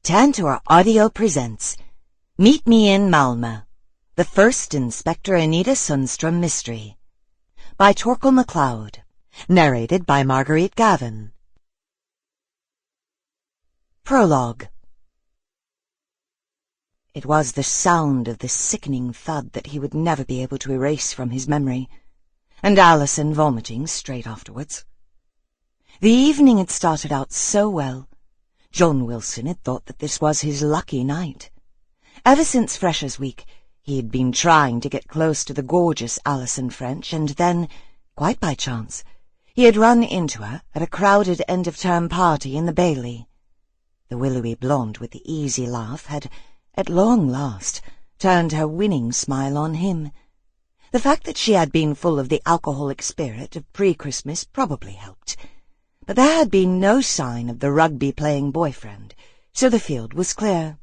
Tantor Audio presents Meet Me in Malmö, the first Inspector Anita Sundstrom mystery, by Torquil MacLeod, narrated by Marguerite Gavin. Prologue. It was the sound of the sickening thud that he would never be able to erase from his memory, and Alison vomiting straight afterwards. The evening had started out so well. John Wilson had thought that this was his lucky night. Ever since Freshers' Week, he had been trying to get close to the gorgeous Alison French, and then, quite by chance, he had run into her at a crowded end-of-term party in the Bailey. The willowy blonde with the easy laugh had, at long last, turned her winning smile on him. The fact that she had been full of the alcoholic spirit of pre-Christmas probably helped. But there had been no sign of the rugby-playing boyfriend, so the field was clear.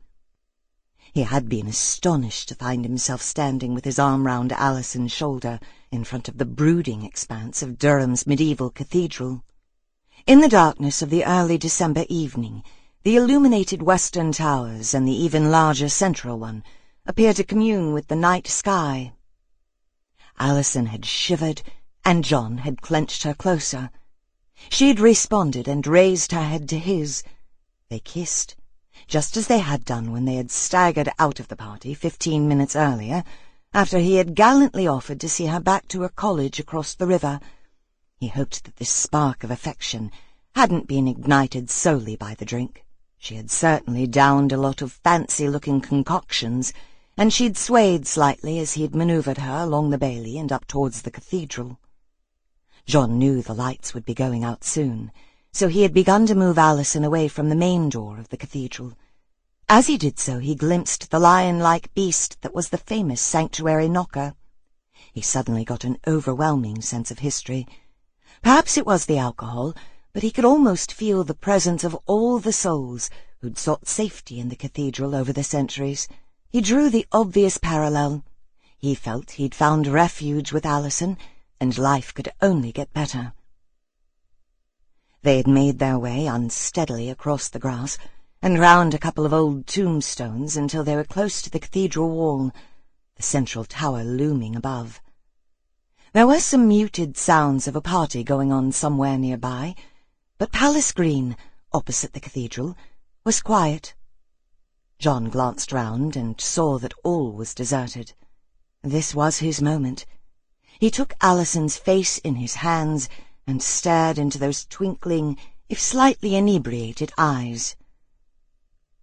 He had been astonished to find himself standing with his arm round Alison's shoulder in front of the brooding expanse of Durham's medieval cathedral. In the darkness of the early December evening, the illuminated western towers and the even larger central one appeared to commune with the night sky. Alison had shivered, and John had clenched her closer. She had responded and raised her head to his. They kissed, just as they had done when they had staggered out of the party 15 minutes earlier, after he had gallantly offered to see her back to her college across the river. He hoped that this spark of affection hadn't been ignited solely by the drink. She had certainly downed a lot of fancy-looking concoctions, and she'd swayed slightly as he'd manoeuvred her along the Bailey and up towards the cathedral. John knew the lights would be going out soon, so he had begun to move Alison away from the main door of the cathedral. As he did so, he glimpsed the lion-like beast that was the famous sanctuary knocker. He suddenly got an overwhelming sense of history. Perhaps it was the alcohol, but he could almost feel the presence of all the souls who'd sought safety in the cathedral over the centuries. He drew the obvious parallel. He felt he'd found refuge with Alison, and life could only get better. They had made their way unsteadily across the grass and round a couple of old tombstones until they were close to the cathedral wall, the central tower looming above. There were some muted sounds of a party going on somewhere nearby, but Palace Green, opposite the cathedral, was quiet. John glanced round and saw that all was deserted. This was his moment. He took Alison's face in his hands and stared into those twinkling, if slightly inebriated eyes.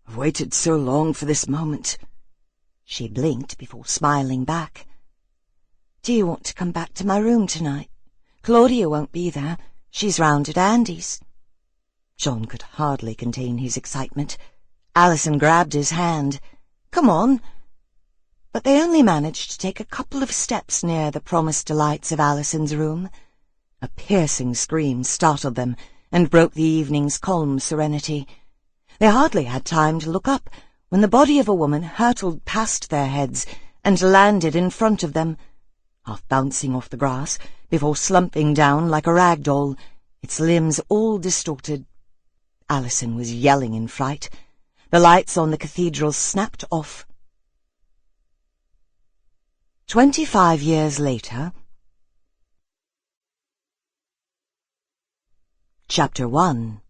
"I've waited so long for this moment." She blinked before smiling back. "Do you want to come back to my room tonight? Claudia won't be there. She's round at Andy's." John could hardly contain his excitement. Alison grabbed his hand. "Come on." But they only managed to take a couple of steps near the promised delights of Alison's room. A piercing scream startled them and broke the evening's calm serenity. They hardly had time to look up when the body of a woman hurtled past their heads and landed in front of them, half bouncing off the grass before slumping down like a rag doll, its limbs all distorted. Alison was yelling in fright. The lights on the cathedral snapped off. 25 years later. Chapter 1.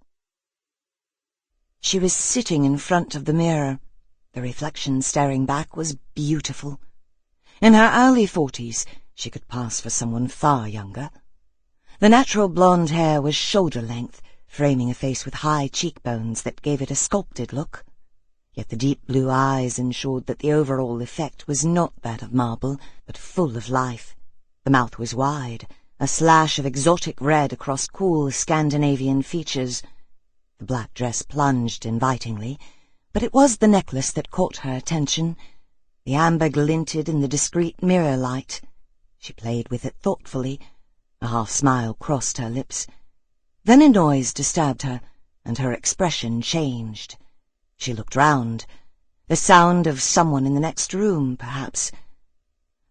She was sitting in front of the mirror. The reflection staring back was beautiful. In her early 40s, she could pass for someone far younger. The natural blonde hair was shoulder-length, framing a face with high cheekbones that gave it a sculpted look. Yet the deep blue eyes ensured that the overall effect was not that of marble, but full of life. The mouth was wide, a slash of exotic red across cool Scandinavian features. The black dress plunged invitingly, but it was the necklace that caught her attention. The amber glinted in the discreet mirror light. She played with it thoughtfully. A half-smile crossed her lips. Then a noise disturbed her, and her expression changed. She looked round. The sound of someone in the next room, perhaps.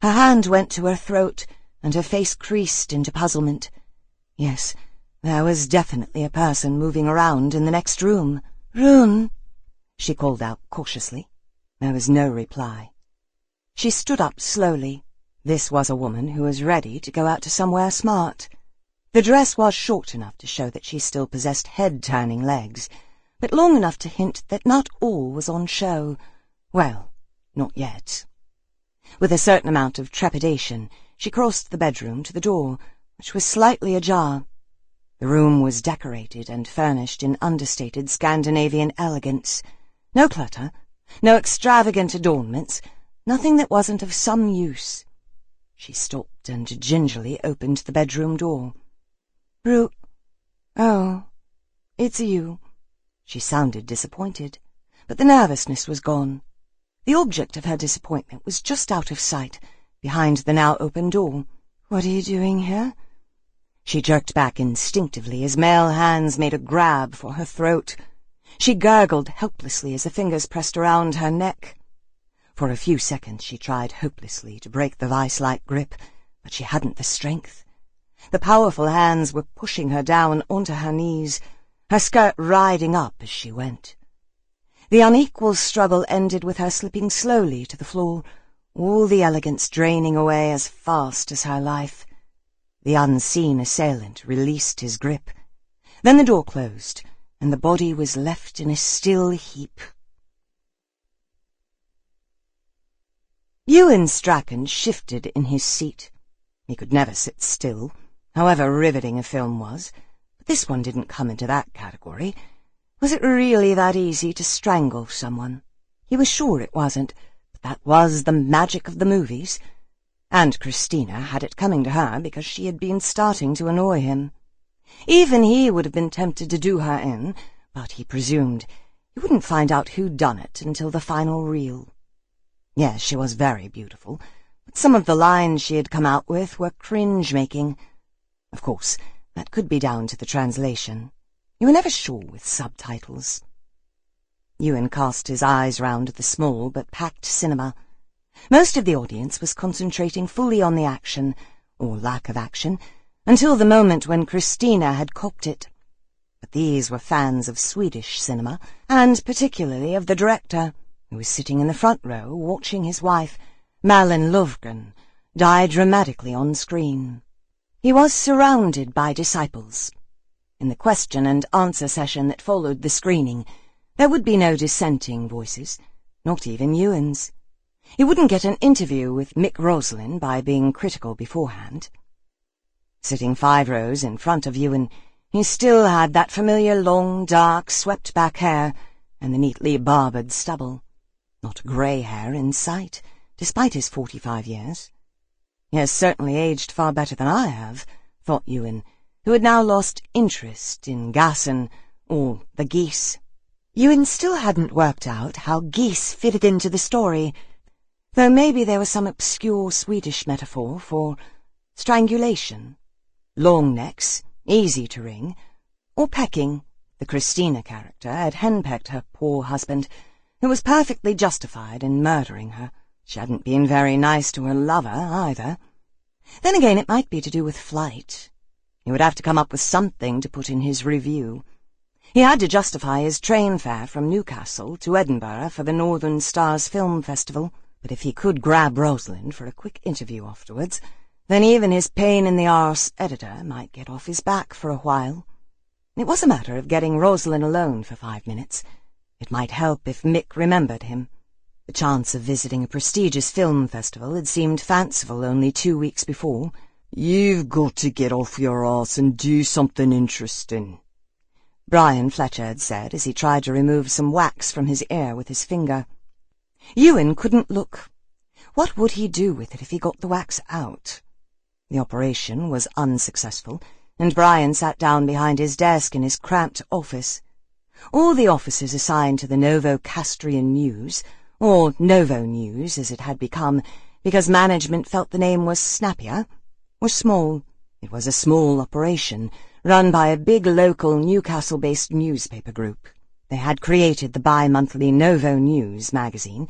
Her hand went to her throat, and her face creased into puzzlement. Yes, there was definitely a person moving around in the next room. "Rune!" she called out cautiously. There was no reply. She stood up slowly. This was a woman who was ready to go out to somewhere smart. The dress was short enough to show that she still possessed head-turning legs, but long enough to hint that not all was on show. Well, not yet. With a certain amount of trepidation, she crossed the bedroom to the door, which was slightly ajar. The room was decorated and furnished in understated Scandinavian elegance. No clutter, no extravagant adornments, nothing that wasn't of some use. She stopped and gingerly opened the bedroom door. Oh, it's you." She sounded disappointed, but the nervousness was gone. The object of her disappointment was just out of sight, behind the now open door. "What are you doing here?" She jerked back instinctively as male hands made a grab for her throat. She gurgled helplessly as the fingers pressed around her neck. For a few seconds she tried hopelessly to break the vice-like grip, but she hadn't the strength. The powerful hands were pushing her down onto her knees, her skirt riding up as she went. The unequal struggle ended with her slipping slowly to the floor, all the elegance draining away as fast as her life. The unseen assailant released his grip. Then the door closed, and the body was left in a still heap. Ewan Strachan shifted in his seat. He could never sit still, however riveting a film was, but this one didn't come into that category. Was it really that easy to strangle someone? He was sure it wasn't, but that was the magic of the movies. And Christina had it coming to her because she had been starting to annoy him. Even he would have been tempted to do her in, but he presumed he wouldn't find out who'd done it until the final reel. Yes, she was very beautiful, but some of the lines she had come out with were cringe-making. Of course, that could be down to the translation. You were never sure with subtitles. Ewan cast his eyes round the small but packed cinema. Most of the audience was concentrating fully on the action, or lack of action, until the moment when Christina had copped it. But these were fans of Swedish cinema, and particularly of the director, who was sitting in the front row watching his wife, Malin Lovgren, die dramatically on screen. He was surrounded by disciples. In the question-and-answer session that followed the screening, there would be no dissenting voices, not even Ewan's. He wouldn't get an interview with Mick Roslin by being critical beforehand. Sitting 5 rows in front of Ewan, he still had that familiar long, dark, swept-back hair and the neatly barbered stubble. Not grey hair in sight, despite his 45 years. He has certainly aged far better than I have, thought Ewan, who had now lost interest in Gassen, or the geese. Ewan still hadn't worked out how geese fitted into the story, though maybe there was some obscure Swedish metaphor for strangulation, long necks, easy to wring, or pecking. The Christina character had henpecked her poor husband, who was perfectly justified in murdering her. She hadn't been very nice to her lover, either. Then again, it might be to do with flight. He would have to come up with something to put in his review. He had to justify his train fare from Newcastle to Edinburgh for the Northern Stars Film Festival, but if he could grab Rosalind for a quick interview afterwards, then even his pain-in-the-arse editor might get off his back for a while. It was a matter of getting Rosalind alone for 5 minutes. It might help if Mick remembered him. The chance of visiting a prestigious film festival had seemed fanciful only 2 weeks before. "You've got to get off your arse and do something interesting," Brian Fletcher had said as he tried to remove some wax from his ear with his finger. Ewan couldn't look. What would he do with it if he got the wax out? The operation was unsuccessful, and Brian sat down behind his desk in his cramped office. All the offices assigned to the Novocastrian News, or Novo News as it had become, because management felt the name was snappier, were small. It was a small operation, run by a big local Newcastle-based newspaper group. They had created the bi-monthly Novo News magazine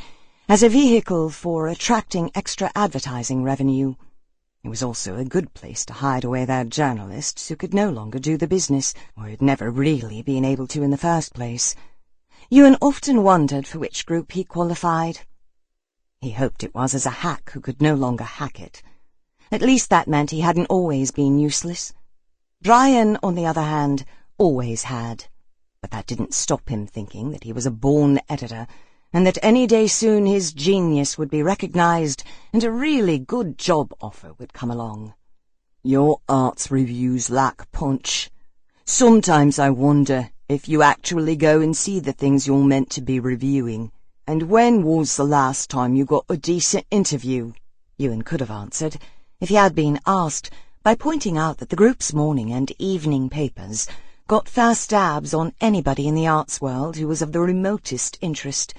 as a vehicle for attracting extra advertising revenue. It was also a good place to hide away their journalists who could no longer do the business, or had never really been able to in the first place. Ewan often wondered for which group he qualified. He hoped it was as a hack who could no longer hack it. At least that meant he hadn't always been useless. Brian, on the other hand, always had. But that didn't stop him thinking that he was a born editor, and that any day soon his genius would be recognized and a really good job offer would come along. Your arts reviews lack punch. Sometimes I wonder if you actually go and see the things you're meant to be reviewing. And when was the last time you got a decent interview? Ewan could have answered, if he had been asked, by pointing out that the group's morning and evening papers got first stabs on anybody in the arts world who was of the remotest interest: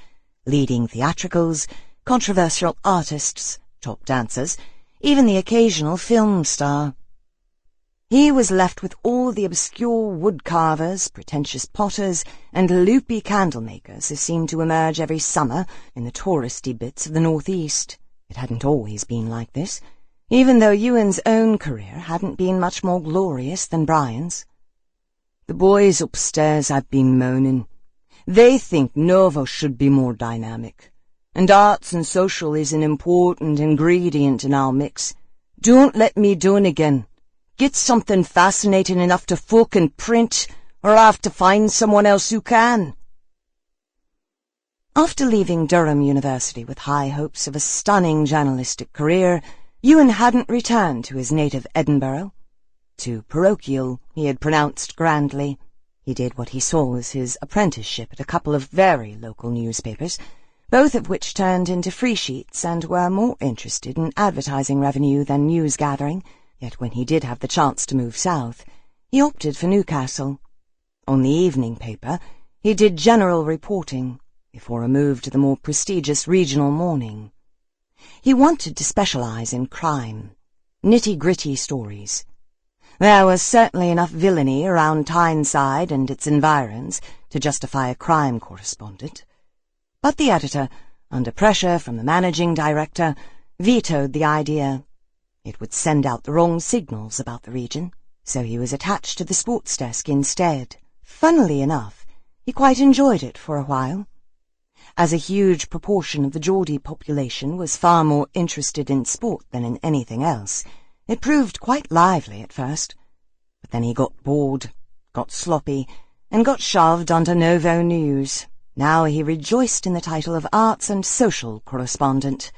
leading theatricals, controversial artists, top dancers, even the occasional film star. He was left with all the obscure woodcarvers, pretentious potters, and loopy candlemakers who seemed to emerge every summer in the touristy bits of the northeast. It hadn't always been like this, even though Ewan's own career hadn't been much more glorious than Brian's. The boys upstairs have been moaning. They think Novo should be more dynamic, and arts and social is an important ingredient in our mix. Don't let me down again. Get something fascinating enough to fucking print, or I'll have to find someone else who can. After leaving Durham University with high hopes of a stunning journalistic career, Ewan hadn't returned to his native Edinburgh. To parochial, he had pronounced grandly. He did what he saw as his apprenticeship at a couple of very local newspapers, both of which turned into free sheets and were more interested in advertising revenue than news gathering. Yet when he did have the chance to move south, he opted for Newcastle. On the evening paper, he did general reporting, before a move to the more prestigious regional morning. He wanted to specialize in crime, nitty-gritty stories. There was certainly enough villainy around Tyneside and its environs to justify a crime correspondent. But the editor, under pressure from the managing director, vetoed the idea. It would send out the wrong signals about the region, so he was attached to the sports desk instead. Funnily enough, he quite enjoyed it for a while. As a huge proportion of the Geordie population was far more interested in sport than in anything else, it proved quite lively at first. But then he got bored, got sloppy, and got shoved onto Novo News. Now he rejoiced in the title of Arts and Social Correspondent.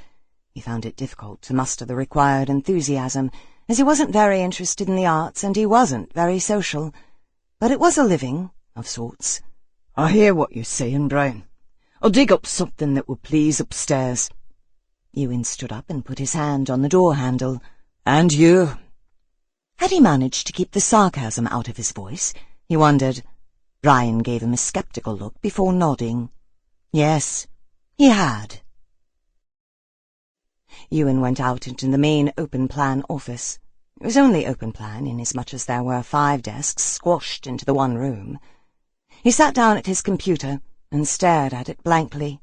He found it difficult to muster the required enthusiasm, as he wasn't very interested in the arts and he wasn't very social. But it was a living, of sorts. I hear what you're saying, Brian. I'll dig up something that will please upstairs. Ewan stood up and put his hand on the door handle. And you? Had he managed to keep the sarcasm out of his voice? He wondered. Brian gave him a sceptical look before nodding. Yes, he had. Ewan went out into the main open-plan office. It was only open-plan, inasmuch as there were 5 desks squashed into the one room. He sat down at his computer and stared at it blankly.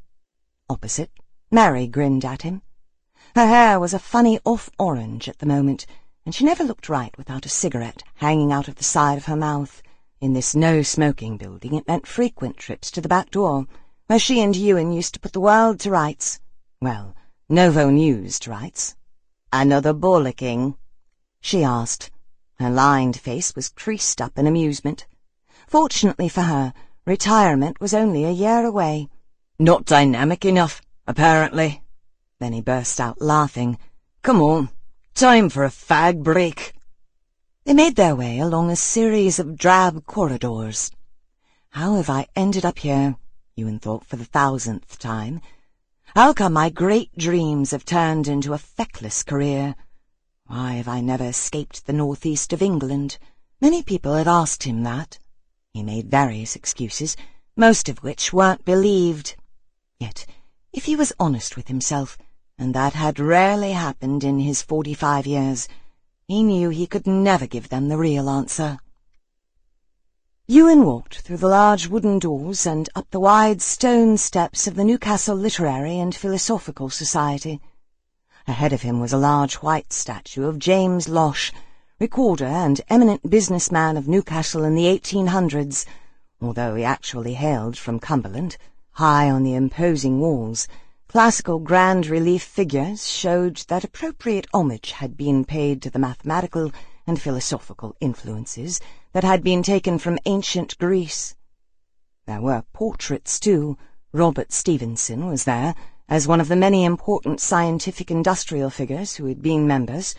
Opposite, Mary grinned at him. Her hair was a funny off-orange at the moment, and she never looked right without a cigarette hanging out of the side of her mouth. In this no-smoking building it meant frequent trips to the back door, where she and Ewan used to put the world to rights. Well, Novo News to rights. "Another bollocking?" she asked. Her lined face was creased up in amusement. Fortunately for her, retirement was only a year away. "Not dynamic enough, apparently." Then he burst out laughing. "Come on, time for a fag break." They made their way along a series of drab corridors. How have I ended up here? Ewan thought for the 1000th time. How come my great dreams have turned into a feckless career? Why have I never escaped the northeast of England? Many people had asked him that. He made various excuses, most of which weren't believed. Yet, if he was honest with himself, and that had rarely happened in his 45 years, he knew he could never give them the real answer. Ewan walked through the large wooden doors and up the wide stone steps of the Newcastle Literary and Philosophical Society. Ahead of him was a large white statue of James Losh, recorder and eminent businessman of Newcastle in the 1800s, Although he actually hailed from Cumberland, high on the imposing walls, classical grand relief figures showed that appropriate homage had been paid to the mathematical and philosophical influences that had been taken from ancient Greece. There were portraits, too. Robert Stevenson was there, as one of the many important scientific industrial figures who had been members.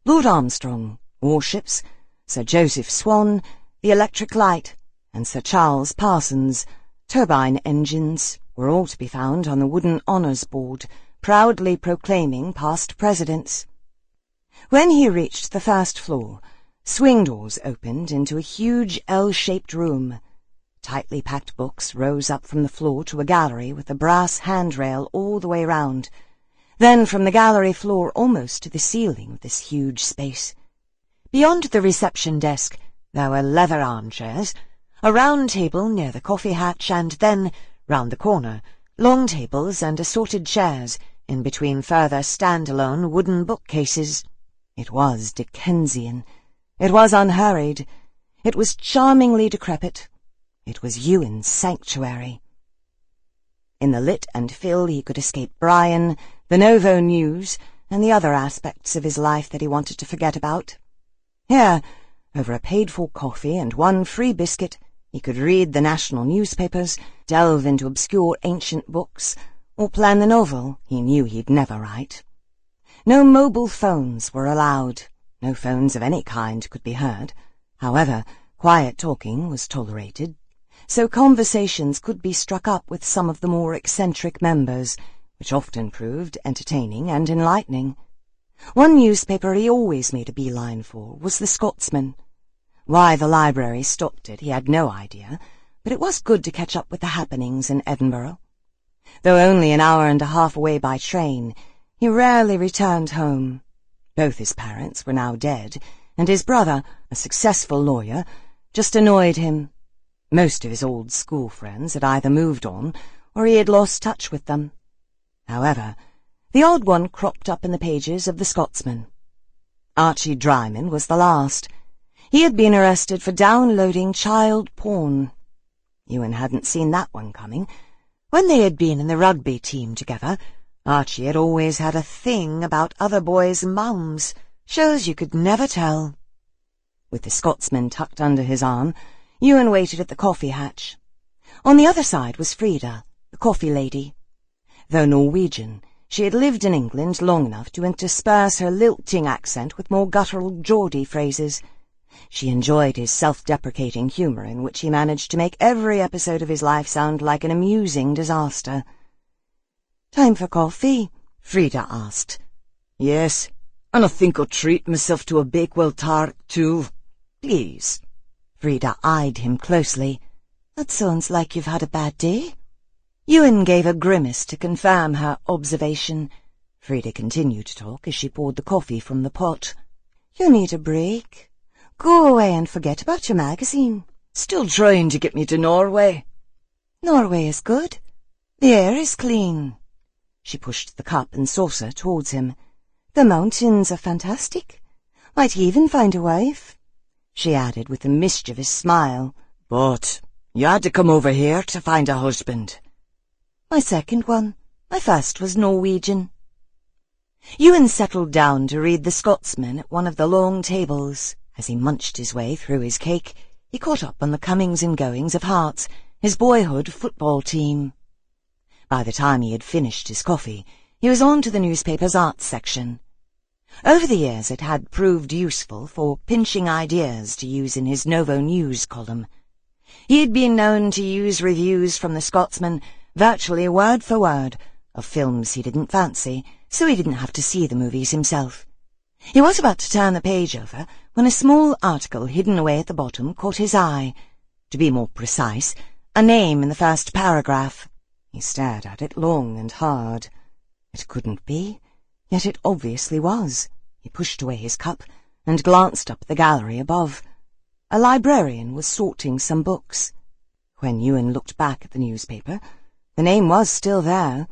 Lord Armstrong, warships, Sir Joseph Swan, the electric light, and Sir Charles Parsons, turbine engines, were all to be found on the wooden honours board, proudly proclaiming past presidents. When he reached the first floor, swing doors opened into a huge L-shaped room. Tightly packed books rose up from the floor to a gallery with a brass handrail all the way round, then from the gallery floor almost to the ceiling of this huge space. Beyond the reception desk there were leather armchairs, a round table near the coffee hatch, and then, round the corner, long tables and assorted chairs, in between further stand-alone wooden bookcases. It was Dickensian. It was unhurried. It was charmingly decrepit. It was Ewan's sanctuary. In the lit and fill he could escape Brian, the Novo News, and the other aspects of his life that he wanted to forget about. Here, over a paid-for coffee and one free biscuit, he could read the national newspapers, delve into obscure ancient books, or plan the novel he knew he'd never write. No mobile phones were allowed. No phones of any kind could be heard. However, quiet talking was tolerated, so conversations could be struck up with some of the more eccentric members, which often proved entertaining and enlightening. One newspaper he always made a beeline for was the Scotsman. Why the library stopped it he had no idea, but it was good to catch up with the happenings in Edinburgh. Though only an hour and a half away by train, he rarely returned home. Both his parents were now dead, and his brother, a successful lawyer, just annoyed him. Most of his old school friends had either moved on, or he had lost touch with them. However, the odd one cropped up in the pages of the Scotsman. Archie Dryman was the last. He had been arrested for downloading child porn. Ewan hadn't seen that one coming. When they had been in the rugby team together, Archie had always had a thing about other boys' mums. Shows you could never tell. With the Scotsman tucked under his arm, Ewan waited at the coffee hatch. On the other side was Frida, the coffee lady. Though Norwegian, she had lived in England long enough to intersperse her lilting accent with more guttural Geordie phrases. She enjoyed his self-deprecating humour, in which he managed to make every episode of his life sound like an amusing disaster. "Time for coffee?" Frida asked. "Yes, and I think I'll treat myself to a Bakewell tart, too." "Please." Frida eyed him closely. "That sounds like you've had a bad day." Ewan gave a grimace to confirm her observation. Frida continued to talk as she poured the coffee from the pot. "You need a break. Go away and forget about your magazine." "Still trying to get me to Norway." "Norway is good. The air is clean." She pushed the cup and saucer towards him. "The mountains are fantastic. Might even find a wife," she added with a mischievous smile. "But you had to come over here to find a husband." "My second one. My first was Norwegian." Ewan settled down to read The Scotsman at one of the long tables. As he munched his way through his cake, he caught up on the comings and goings of Hearts, his boyhood football team. By the time he had finished his coffee, he was on to the newspaper's arts section. Over the years it had proved useful for pinching ideas to use in his Novo News column. He had been known to use reviews from the Scotsman, virtually word for word, of films he didn't fancy, so he didn't have to see the movies himself. He was about to turn the page over when a small article hidden away at the bottom caught his eye. To be more precise, a name in the first paragraph. He stared at it long and hard. It couldn't be, yet it obviously was. He pushed away his cup and glanced up at the gallery above. A librarian was sorting some books. When Ewan looked back at the newspaper, the name was still there.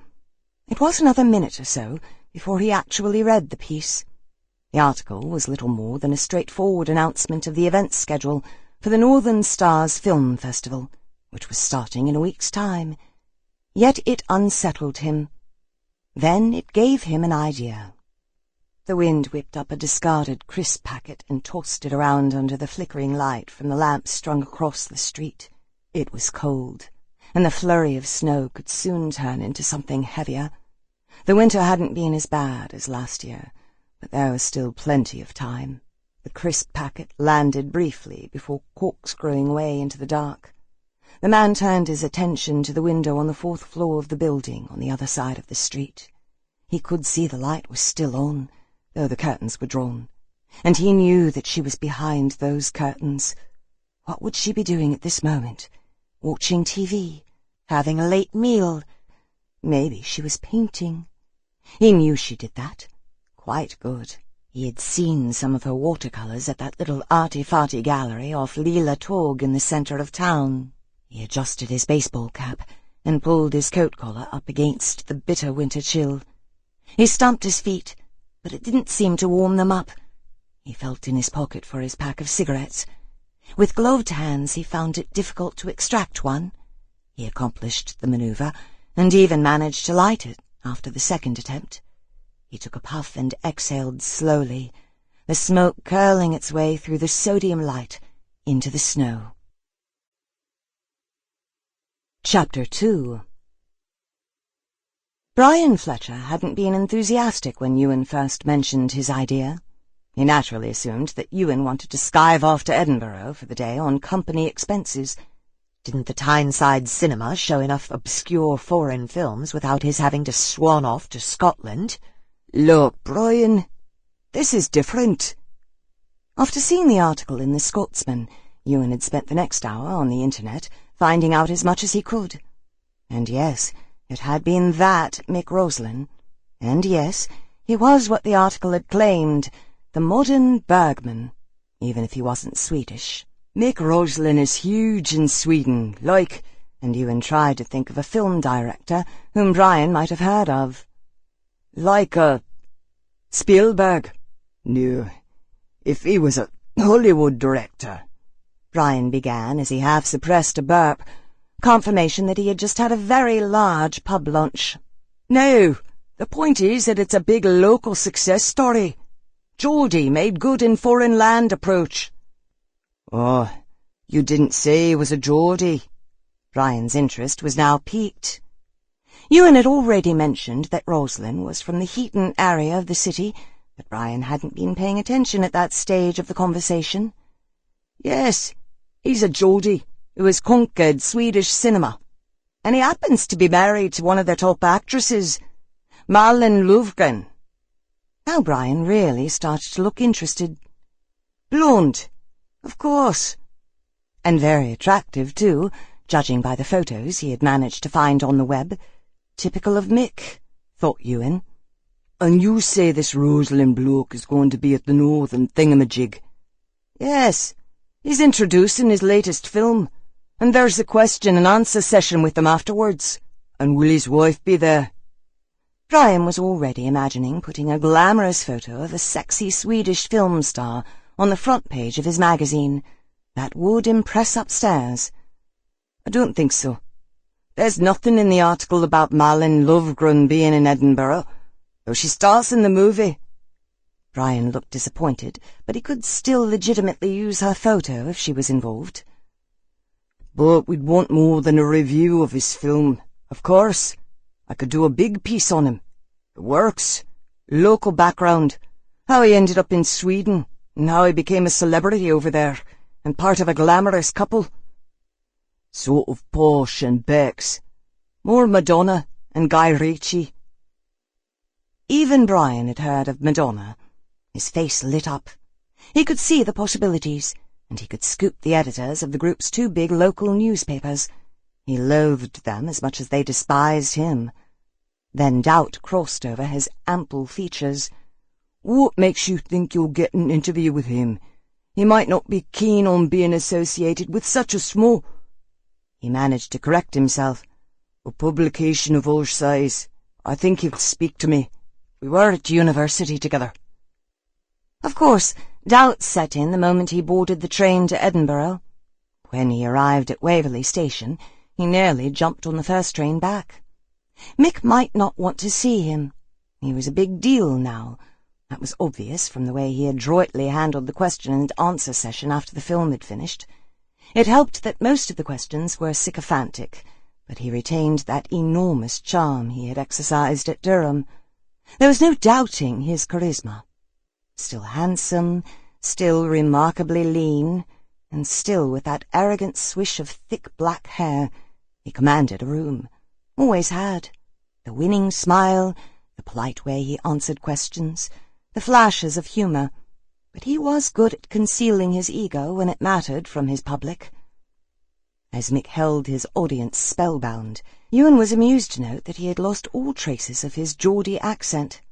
It was another minute or so before he actually read the piece. The article was little more than a straightforward announcement of the events schedule for the Northern Stars Film Festival, which was starting in a week's time. Yet it unsettled him. Then it gave him an idea. The wind whipped up a discarded crisp packet and tossed it around under the flickering light from the lamps strung across the street. It was cold, and the flurry of snow could soon turn into something heavier. The winter hadn't been as bad as last year, but there was still plenty of time. The crisp packet landed briefly before corkscrewing away into the dark. The man turned his attention to the window on the 4th floor of the building on the other side of the street. He could see the light was still on, though the curtains were drawn, and he knew that she was behind those curtains. What would she be doing at this moment? Watching TV? Having a late meal? Maybe she was painting. He knew she did that. Quite good. He had seen some of her watercolours at that little arty-farty gallery off Lila Torg in the centre of town. He adjusted his baseball cap and pulled his coat collar up against the bitter winter chill. He stamped his feet, but it didn't seem to warm them up. He felt in his pocket for his pack of cigarettes. With gloved hands he found it difficult to extract one. He accomplished the manoeuvre, and even managed to light it after the second attempt. He took a puff and exhaled slowly, the smoke curling its way through the sodium light into the snow. Chapter 2. Brian Fletcher hadn't been enthusiastic when Ewan first mentioned his idea. He naturally assumed that Ewan wanted to skive off to Edinburgh for the day on company expenses. Didn't the Tyneside cinema show enough obscure foreign films without his having to swan off to Scotland? Look, Brian, this is different. After seeing the article in The Scotsman, Ewan had spent the next hour on the internet finding out as much as he could. And yes, it had been that Mick Roslin. And yes, he was what the article had claimed, the modern Bergman, even if he wasn't Swedish. Mick Roslin is huge in Sweden, like, and Ewan tried to think of a film director whom Brian might have heard of. Like a Spielberg. No, if he was a Hollywood director. Brian began as he half-suppressed a burp, confirmation that he had just had a very large pub lunch. No, the point is that it's a big local success story. Geordie made good in foreign land approach. Oh, you didn't say he was a Geordie. Brian's interest was now piqued. Ewan had already mentioned that Roslin was from the Heaton area of the city, but Brian hadn't been paying attention at that stage of the conversation. Yes, he's a Geordie who has conquered Swedish cinema, and he happens to be married to one of their top actresses, Malin Lovgren. Now Brian really started to look interested. Blonde, of course. And very attractive, too, judging by the photos he had managed to find on the web. Typical of Mick, thought Ewan. And you say this Roslin bloke is going to be at the Northern thingamajig? Yes, he's introducing his latest film, and there's a question-and-answer session with him afterwards. And will his wife be there? Brian was already imagining putting a glamorous photo of a sexy Swedish film star on the front page of his magazine. That would impress upstairs. I don't think so. There's nothing in the article about Malin Lovgren being in Edinburgh, though she stars in the movie. Brian looked disappointed, but he could still legitimately use her photo if she was involved. But we'd want more than a review of his film, of course. I could do a big piece on him. The works, local background, how he ended up in Sweden, and how he became a celebrity over there, and part of a glamorous couple. Sort of Posh and Bex. More Madonna and Guy Ritchie. Even Brian had heard of Madonna. His face lit up. He could see the possibilities, and he could scoop the editors of the group's two big local newspapers. He loathed them as much as they despised him. Then doubt crossed over his ample features. What makes you think you'll get an interview with him? He might not be keen on being associated with such a small... He managed to correct himself. A publication of our size. I think he'll speak to me. We were at university together. Of course, doubts set in the moment he boarded the train to Edinburgh. When he arrived at Waverley Station, he nearly jumped on the first train back. Mick might not want to see him. He was a big deal now. That was obvious from the way he had adroitly handled the question-and-answer session after the film had finished. It helped that most of the questions were sycophantic, but he retained that enormous charm he had exercised at Durham. There was no doubting his charisma. Still handsome, still remarkably lean, and still with that arrogant swish of thick black hair, he commanded a room. Always had. The winning smile, the polite way he answered questions, the flashes of humour, but he was good at concealing his ego when it mattered from his public. As Mick held his audience spellbound, Ewan was amused to note that he had lost all traces of his Geordie accent.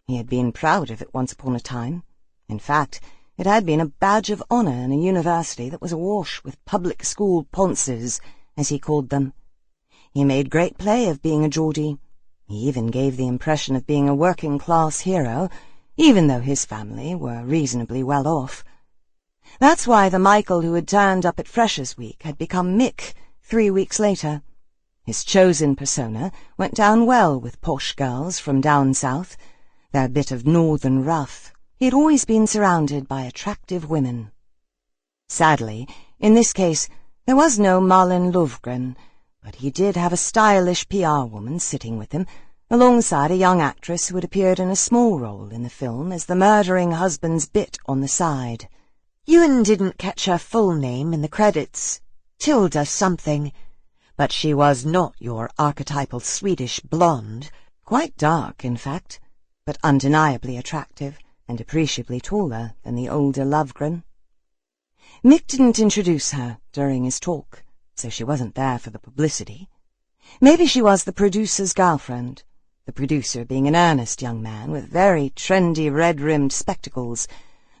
He had been proud of it once upon a time. In fact, it had been a badge of honour in a university that was awash with public school ponces, as he called them. He made great play of being a Geordie. He even gave the impression of being a working-class hero, even though his family were reasonably well off. That's why the Michael who had turned up at Freshers' Week had become Mick 3 weeks later. His chosen persona went down well with posh girls from down south, their bit of northern rough. He had always been surrounded by attractive women. Sadly, in this case, there was no Malin Lovgren, but he did have a stylish PR woman sitting with him, alongside a young actress who had appeared in a small role in the film as the murdering husband's bit on the side. Ewan didn't catch her full name in the credits, Tilda something, but she was not your archetypal Swedish blonde, quite dark, in fact, but undeniably attractive and appreciably taller than the older Lovgren. Mick didn't introduce her during his talk, so she wasn't there for the publicity. Maybe she was the producer's girlfriend, the producer being an earnest young man with very trendy red-rimmed spectacles,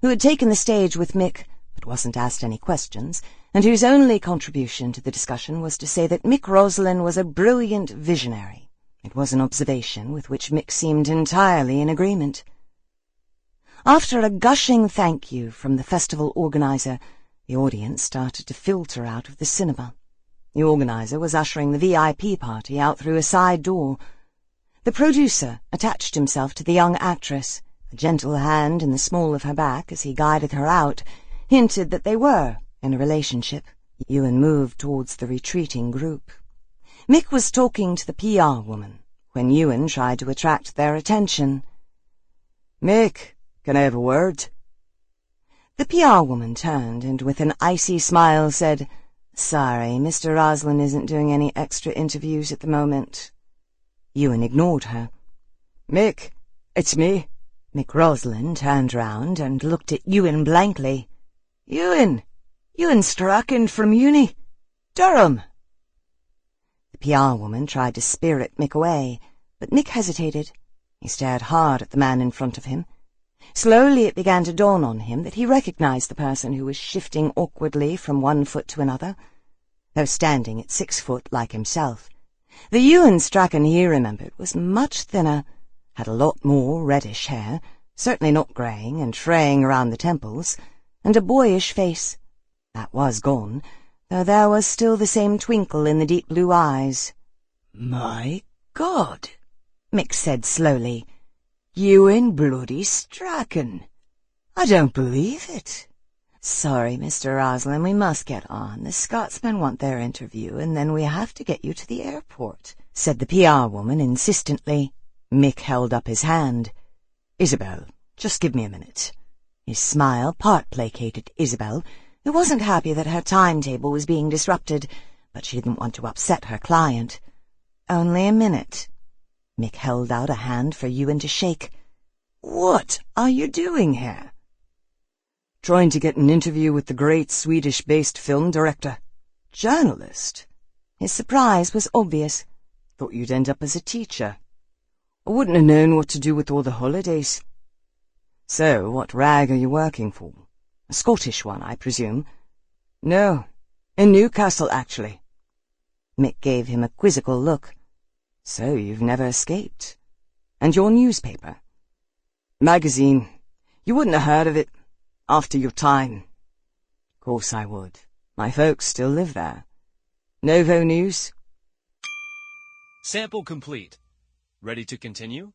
who had taken the stage with Mick but wasn't asked any questions, and whose only contribution to the discussion was to say that Mick Roslin was a brilliant visionary. It was an observation with which Mick seemed entirely in agreement. After a gushing thank you from the festival organizer, the audience started to filter out of the cinema. The organizer was ushering the VIP party out through a side door. The producer attached himself to the young actress. A gentle hand in the small of her back as he guided her out hinted that they were in a relationship. Ewan moved towards the retreating group. Mick was talking to the PR woman when Ewan tried to attract their attention. "Mick, can I have a word?" The PR woman turned and with an icy smile said, "Sorry, Mr. Roslin isn't doing any extra interviews at the moment." Ewan ignored her. "Mick, it's me." Mick Roslin turned round and looked at Ewan blankly. Ewan Strachan from uni. Durham." The PR woman tried to spirit Mick away, but Mick hesitated. He stared hard at the man in front of him. Slowly it began to dawn on him that he recognized the person who was shifting awkwardly from one foot to another. Though standing at 6 foot like himself, the Ewan Strachan he remembered was much thinner, had a lot more reddish hair, certainly not greying and fraying around the temples, and a boyish face. That was gone, though there was still the same twinkle in the deep blue eyes. "My God," Mick said slowly. "Ewan bloody Strachan. I don't believe it." "Sorry, Mr. Roslin, we must get on. The Scotsmen want their interview, and then we have to get you to the airport," said the PR woman insistently. Mick held up his hand. "Isabel, just give me a minute." His smile part-placated Isabel, who wasn't happy that her timetable was being disrupted, but she didn't want to upset her client. "Only a minute." Mick held out a hand for Ewan to shake. "What are you doing here?" "Trying to get an interview with the great Swedish-based film director." "Journalist?" His surprise was obvious. "Thought you'd end up as a teacher." "I wouldn't have known what to do with all the holidays." "So, what rag are you working for? A Scottish one, I presume?" "No, in Newcastle, actually." Mick gave him a quizzical look. "So you've never escaped. And your newspaper?" "Magazine. You wouldn't have heard of it. After your time." "Course I would. My folks still live there. Novo news? Sample complete. Ready to continue?